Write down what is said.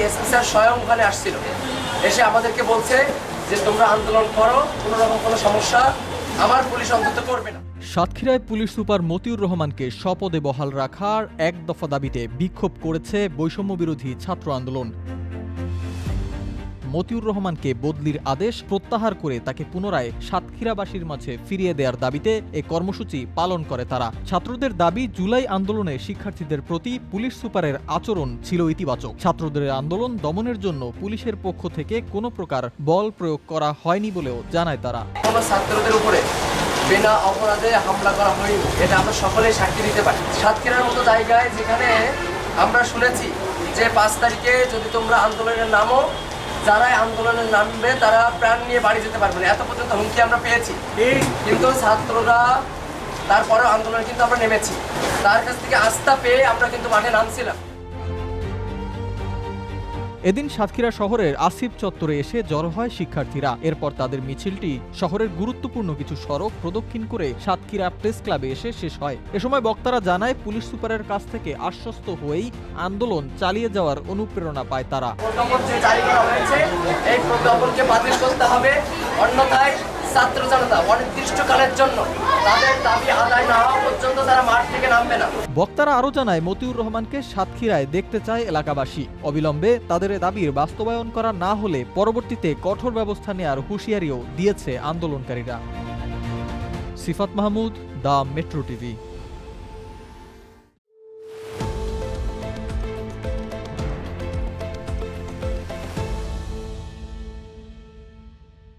SP sir স্বয়ং ওখানে আসছিল, এসে আমাদেরকে বলছে যে তোমরা আন্দোলন করো, কোনো রকম কোনো সমস্যা আমার পুলিশ অন্তত করবে না। সাতক্ষীরায় পুলিশ সুপার মতিউর রহমানকে স্বপদে বহাল রাখার এক দফা দাবিতে বিক্ষোভ করেছে বৈষম্য বিরোধী ছাত্র আন্দোলন। মতিউর রহমানকে বদলির আদেশ প্রত্যাহার করে তাকে পুনরায় সাতক্ষীরাবাসীর মাঝে ফিরিয়ে দেওয়ার দাবিতে এ কর্মসূচি পালন করে তারা। ছাত্রদের দাবি, জুলাই আন্দোলনে শিক্ষার্থীদের প্রতি পুলিশ সুপারের আচরণ ছিল ইতিবাচক। ছাত্রদের আন্দোলন দমনের জন্য পুলিশের পক্ষ থেকে কোনো প্রকার বল প্রয়োগ করা হয়নি বলেও জানায় তারা। কোনো ছাত্রদের উপরে বিনা অপরাধে হামলা করা হয়নি, এটা আমরা সকলেই সাক্ষী দিতে পারি। সাতক্ষীরার মতো জায়গায় যেখানে আমরা শুনেছি যে 5 তারিখে যদি তোমরা আন্দোলনের নামো, যারাই আন্দোলনের নামবে তারা প্রাণ নিয়ে বাড়ি যেতে পারবে না, এত পর্যন্ত হুমকি আমরা পেয়েছি। কিন্তু ছাত্ররা তারপরেও আন্দোলনে কিন্তু আমরা নেমেছি, তার কাছ থেকে আস্থা পেয়ে আমরা কিন্তু মাঠে নামছিলাম। এদিন সাতক্ষীরা শহরের আসিফ চত্বরে এসে জড়ো হয় শিক্ষার্থীরা। এরপর তাদের মিছিলটি শহরের গুরুত্বপূর্ণ কিছু সড়ক প্রদক্ষিণ করে সাতক্ষীরা প্রেস ক্লাবে এসে শেষ হয়। এ সময় বক্তারা জানায়, পুলিশ সুপারের কাছ থেকে আশ্বস্ত হয়েই আন্দোলন চালিয়ে যাওয়ার অনুপ্রেরণা পায় তারা। প্রজ্ঞাপন যে জারি করা হয়েছে, এই প্রজ্ঞাপনকে বাতিল করতে হবে, অন্যথায় ছাত্র জনতা অনির্দিষ্টকালের জন্য তাদের দাবি আদায় না হওয়া পর্যন্ত তারা মাঠ থেকে নামবে না। বক্তারা আরও জানায়, মতিউর রহমানকে সাতক্ষীরায় দেখতে চায় এলাকাবাসী। অবিলম্বে তাদের দাবির বাস্তবায়ন করা না হলে পরবর্তীতে কঠোর ব্যবস্থা নেওয়ার হুঁশিয়ারিও দিয়েছে আন্দোলনকারীরা। সিফাত মাহমুদ, দ্য মেট্রো টিভি।